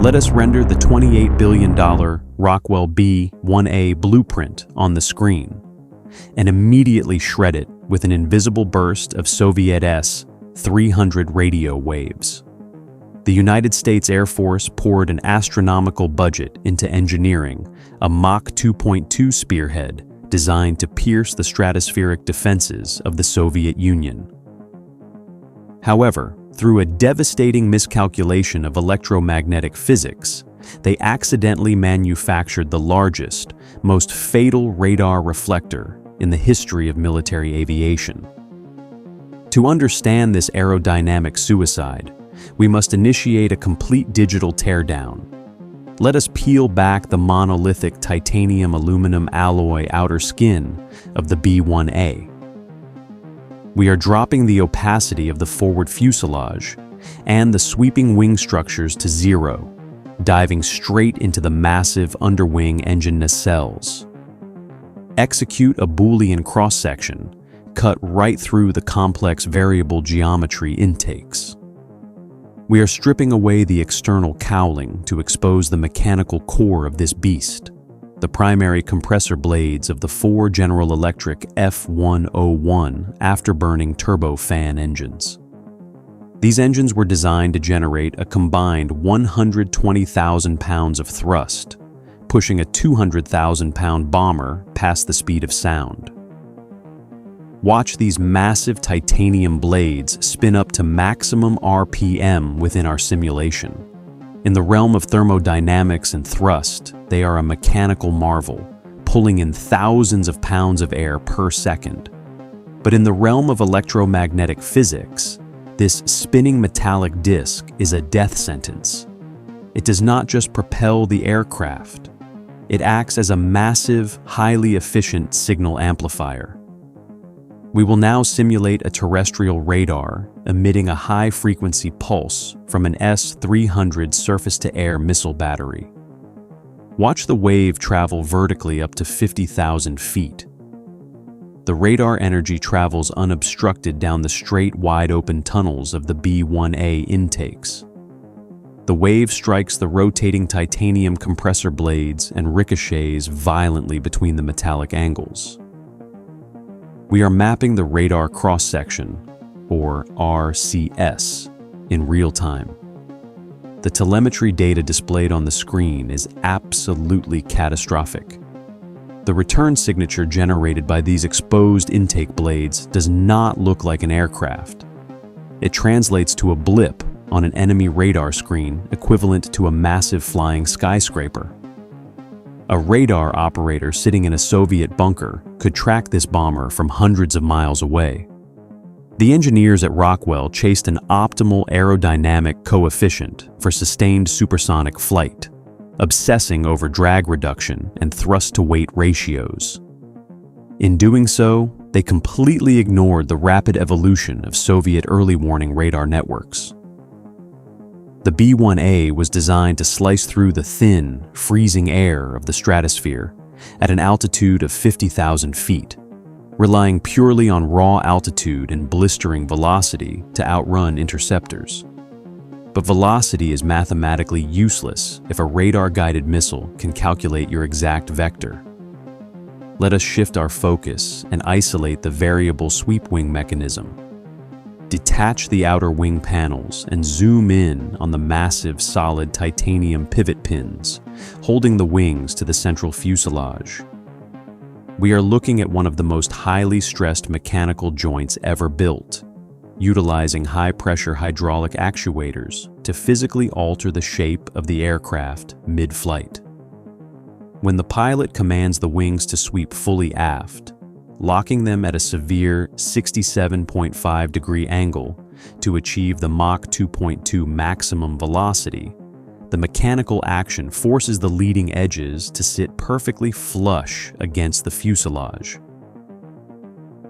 Let us render the $28 billion Rockwell B-1A blueprint on the screen and immediately shred it with an invisible burst of Soviet S-300 radio waves. The United States Air Force poured an astronomical budget into engineering a Mach 2.2 spearhead designed to pierce the stratospheric defenses of the Soviet Union. However, through a devastating miscalculation of electromagnetic physics, they accidentally manufactured the largest, most fatal radar reflector in the history of military aviation. To understand this aerodynamic suicide, we must initiate a complete digital teardown. Let us peel back the monolithic titanium-aluminum alloy outer skin of the B-1A. We are dropping the opacity of the forward fuselage and the sweeping wing structures to zero, diving straight into the massive underwing engine nacelles. Execute a Boolean cross-section, cut right through the complex variable geometry intakes. We are stripping away the external cowling to expose the mechanical core of this beast, the primary compressor blades of the 4 General Electric F101 afterburning turbofan engines. These engines were designed to generate a combined 120,000 pounds of thrust, pushing a 200,000-pound bomber past the speed of sound. Watch these massive titanium blades spin up to maximum RPM within our simulation. In the realm of thermodynamics and thrust, they are a mechanical marvel, pulling in thousands of pounds of air per second. But in the realm of electromagnetic physics, this spinning metallic disc is a death sentence. It does not just propel the aircraft. It acts as a massive, highly efficient signal amplifier. We will now simulate a terrestrial radar emitting a high-frequency pulse from an S-300 surface-to-air missile battery. Watch the wave travel vertically up to 50,000 feet. The radar energy travels unobstructed down the straight, wide-open tunnels of the B-1A intakes. The wave strikes the rotating titanium compressor blades and ricochets violently between the metallic angles. We are mapping the radar cross-section, or RCS, in real time. The telemetry data displayed on the screen is absolutely catastrophic. The return signature generated by these exposed intake blades does not look like an aircraft. It translates to a blip on an enemy radar screen equivalent to a massive flying skyscraper. A radar operator sitting in a Soviet bunker could track this bomber from hundreds of miles away. The engineers at Rockwell chased an optimal aerodynamic coefficient for sustained supersonic flight, obsessing over drag reduction and thrust-to-weight ratios. In doing so, they completely ignored the rapid evolution of Soviet early warning radar networks. The B-1A was designed to slice through the thin, freezing air of the stratosphere at an altitude of 50,000 feet, relying purely on raw altitude and blistering velocity to outrun interceptors. But velocity is mathematically useless if a radar-guided missile can calculate your exact vector. Let us shift our focus and isolate the variable sweep wing mechanism. Detach the outer wing panels and zoom in on the massive solid titanium pivot pins, holding the wings to the central fuselage. We are looking at one of the most highly stressed mechanical joints ever built, utilizing high-pressure hydraulic actuators to physically alter the shape of the aircraft mid-flight. When the pilot commands the wings to sweep fully aft, locking them at a severe 67.5-degree angle to achieve the Mach 2.2 maximum velocity, the mechanical action forces the leading edges to sit perfectly flush against the fuselage.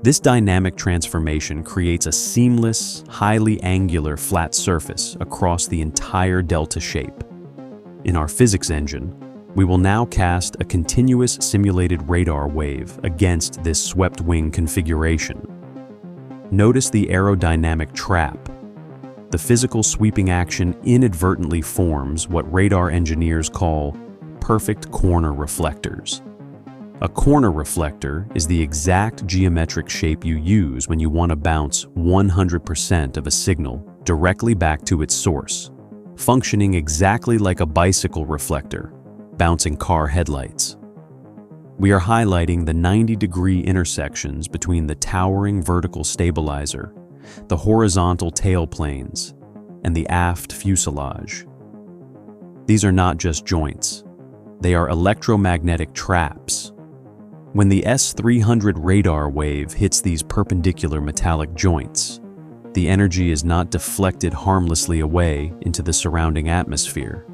This dynamic transformation creates a seamless, highly angular flat surface across the entire delta shape. In our physics engine, we will now cast a continuous simulated radar wave against this swept wing configuration. Notice the aerodynamic trap. The physical sweeping action inadvertently forms what radar engineers call perfect corner reflectors. A corner reflector is the exact geometric shape you use when you want to bounce 100% of a signal directly back to its source, functioning exactly like a bicycle reflector, bouncing car headlights. We are highlighting the 90-degree intersections between the towering vertical stabilizer, the horizontal tail planes, and the aft fuselage. These are not just joints. They are electromagnetic traps. When the S-300 radar wave hits these perpendicular metallic joints, the energy is not deflected harmlessly away into the surrounding atmosphere.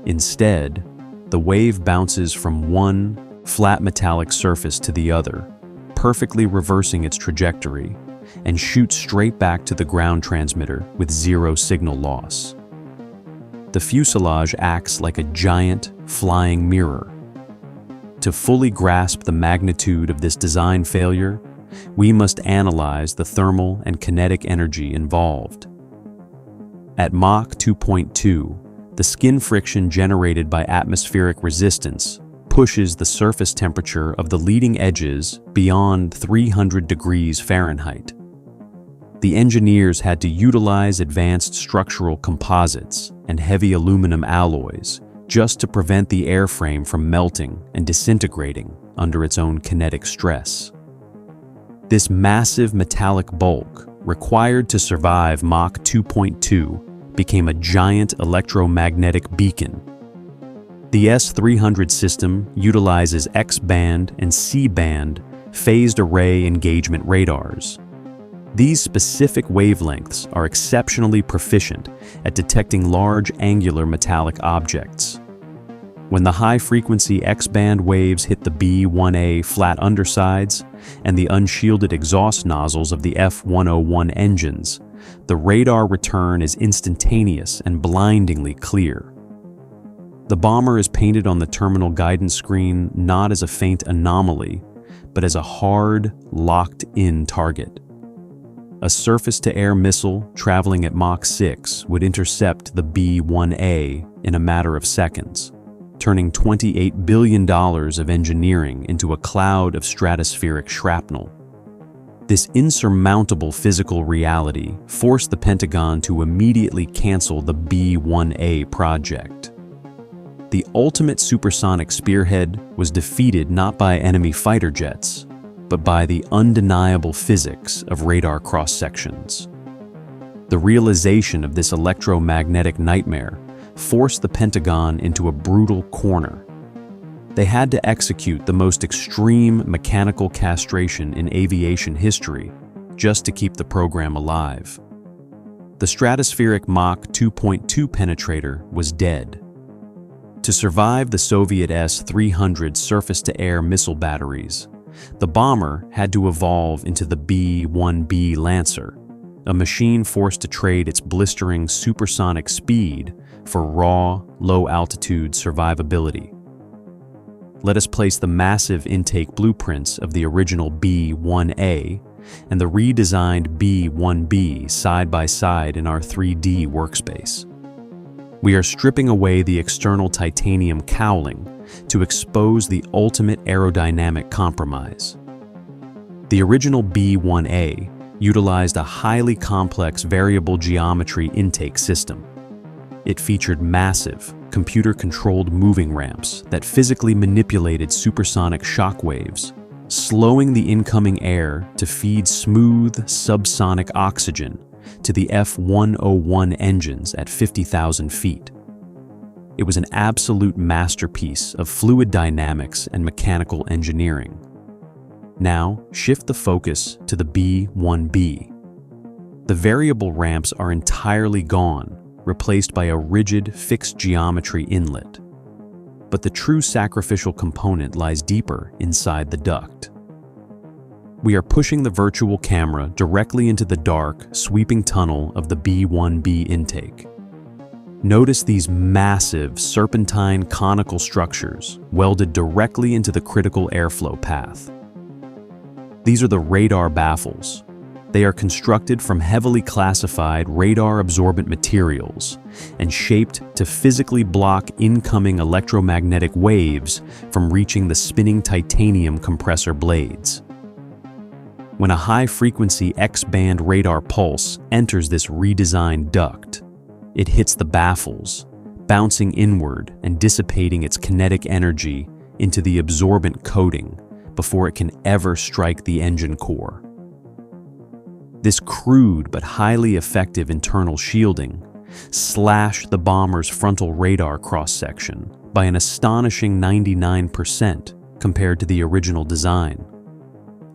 Instead, the wave bounces from one flat metallic surface to the other, perfectly reversing its trajectory, and shoots straight back to the ground transmitter with zero signal loss. The fuselage acts like a giant, flying mirror. To fully grasp the magnitude of this design failure, we must analyze the thermal and kinetic energy involved. At Mach 2.2, the skin friction generated by atmospheric resistance pushes the surface temperature of the leading edges beyond 300 degrees Fahrenheit. The engineers had to utilize advanced structural composites and heavy aluminum alloys just to prevent the airframe from melting and disintegrating under its own kinetic stress. This massive metallic bulk, required to survive Mach 2.2, became a giant electromagnetic beacon. The S-300 system utilizes X-band and C-band phased array engagement radars. These specific wavelengths are exceptionally proficient at detecting large angular metallic objects. When the high-frequency X-band waves hit the B-1A flat undersides and the unshielded exhaust nozzles of the F101 engines, the radar return is instantaneous and blindingly clear. The bomber is painted on the terminal guidance screen not as a faint anomaly, but as a hard, locked-in target. A surface-to-air missile traveling at Mach 6 would intercept the B-1A in a matter of seconds, turning $28 billion of engineering into a cloud of stratospheric shrapnel. This insurmountable physical reality forced the Pentagon to immediately cancel the B-1A project. The ultimate supersonic spearhead was defeated not by enemy fighter jets, but by the undeniable physics of radar cross-sections. The realization of this electromagnetic nightmare forced the Pentagon into a brutal corner. They had to execute the most extreme mechanical castration in aviation history just to keep the program alive. The stratospheric Mach 2.2 penetrator was dead. To survive the Soviet S-300 surface-to-air missile batteries, the bomber had to evolve into the B-1B Lancer, a machine forced to trade its blistering supersonic speed for raw, low-altitude survivability. Let us place the massive intake blueprints of the original B-1A and the redesigned B-1B side by side in our 3D workspace. We are stripping away the external titanium cowling to expose the ultimate aerodynamic compromise. The original B-1A utilized a highly complex variable geometry intake system. It featured massive, computer-controlled moving ramps that physically manipulated supersonic shock waves, slowing the incoming air to feed smooth, subsonic oxygen to the F101 engines at 50,000 feet. It was an absolute masterpiece of fluid dynamics and mechanical engineering. Now, shift the focus to the B-1B. The variable ramps are entirely gone, replaced by a rigid, fixed geometry inlet. But the true sacrificial component lies deeper inside the duct. We are pushing the virtual camera directly into the dark, sweeping tunnel of the B-1B intake. Notice these massive, serpentine conical structures welded directly into the critical airflow path. These are the radar baffles. They are constructed from heavily classified radar-absorbent materials and shaped to physically block incoming electromagnetic waves from reaching the spinning titanium compressor blades. When a high-frequency X-band radar pulse enters this redesigned duct, it hits the baffles, bouncing inward and dissipating its kinetic energy into the absorbent coating before it can ever strike the engine core. This crude but highly effective internal shielding slashed the bomber's frontal radar cross-section by an astonishing 99% compared to the original design.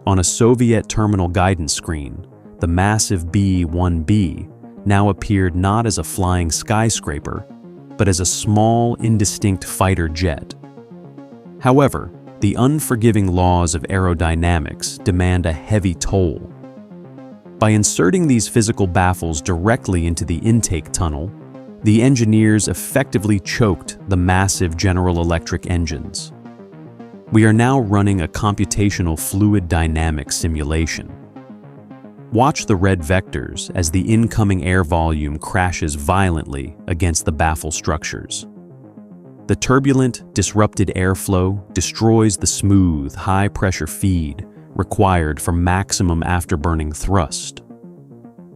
On a Soviet terminal guidance screen, the massive B-1B now appeared not as a flying skyscraper, but as a small, indistinct fighter jet. However, the unforgiving laws of aerodynamics demand a heavy toll. By inserting these physical baffles directly into the intake tunnel, the engineers effectively choked the massive General Electric engines. We are now running a computational fluid dynamics simulation. Watch the red vectors as the incoming air volume crashes violently against the baffle structures. The turbulent, disrupted airflow destroys the smooth, high-pressure feed required for maximum afterburning thrust.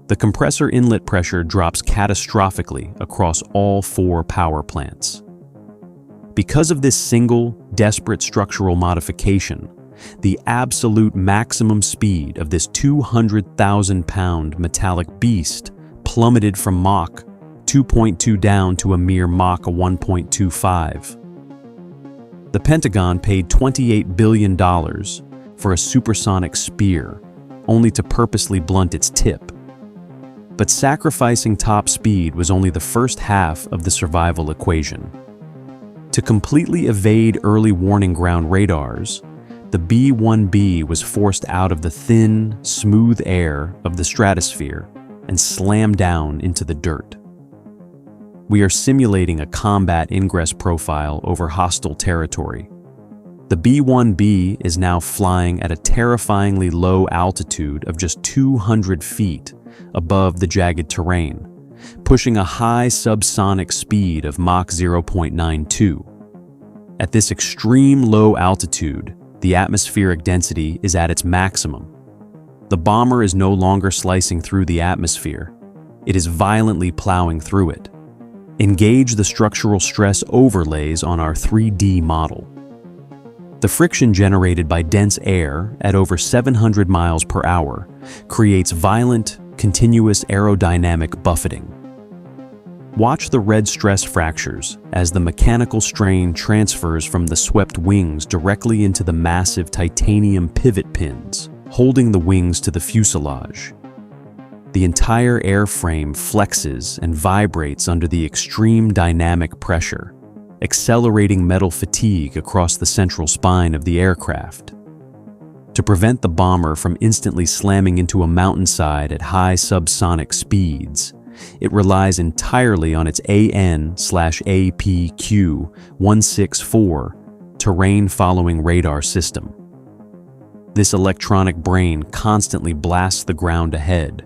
The compressor inlet pressure drops catastrophically across all 4 power plants. Because of this single, desperate structural modification, the absolute maximum speed of this 200,000-pound metallic beast plummeted from Mach 2.2 down to a mere Mach 1.25. The Pentagon paid $28 billion for a supersonic spear, only to purposely blunt its tip. But sacrificing top speed was only the first half of the survival equation. To completely evade early warning ground radars, the B-1B was forced out of the thin, smooth air of the stratosphere and slammed down into the dirt. We are simulating a combat ingress profile over hostile territory. The B-1B is now flying at a terrifyingly low altitude of just 200 feet above the jagged terrain, pushing a high subsonic speed of Mach 0.92. At this extreme low altitude, the atmospheric density is at its maximum. The bomber is no longer slicing through the atmosphere. It is violently plowing through it. Engage the structural stress overlays on our 3D model. The friction generated by dense air at over 700 miles per hour creates violent, continuous aerodynamic buffeting. Watch the red stress fractures as the mechanical strain transfers from the swept wings directly into the massive titanium pivot pins, holding the wings to the fuselage. The entire airframe flexes and vibrates under the extreme dynamic pressure, accelerating metal fatigue across the central spine of the aircraft. To prevent the bomber from instantly slamming into a mountainside at high subsonic speeds, it relies entirely on its AN/APQ-164 terrain-following radar system. This electronic brain constantly blasts the ground ahead,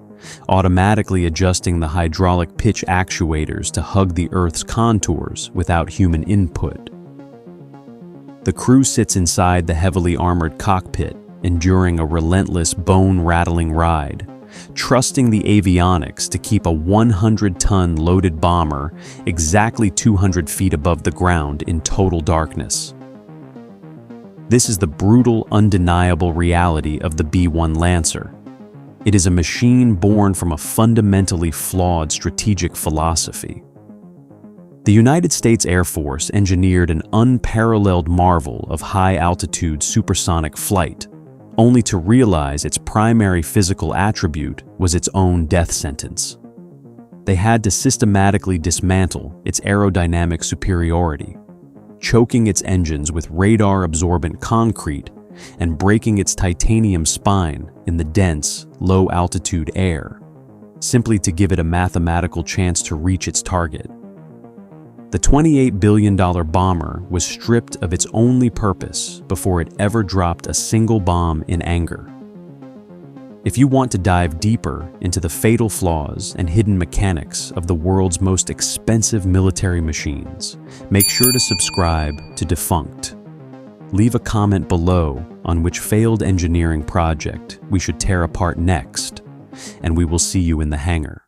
automatically adjusting the hydraulic pitch actuators to hug the Earth's contours without human input. The crew sits inside the heavily armored cockpit, enduring a relentless, bone-rattling ride, trusting the avionics to keep a 100-ton loaded bomber exactly 200 feet above the ground in total darkness. This is the brutal, undeniable reality of the B-1 Lancer. It is a machine born from a fundamentally flawed strategic philosophy. The United States Air Force engineered an unparalleled marvel of high-altitude supersonic flight, only to realize its primary physical attribute was its own death sentence. They had to systematically dismantle its aerodynamic superiority, choking its engines with radar-absorbent concrete and breaking its titanium spine in the dense, low-altitude air, simply to give it a mathematical chance to reach its target. The $28 billion bomber was stripped of its only purpose before it ever dropped a single bomb in anger. If you want to dive deeper into the fatal flaws and hidden mechanics of the world's most expensive military machines, make sure to subscribe to DEFUNCT. Leave a comment below on which failed engineering project we should tear apart next, and we will see you in the hangar.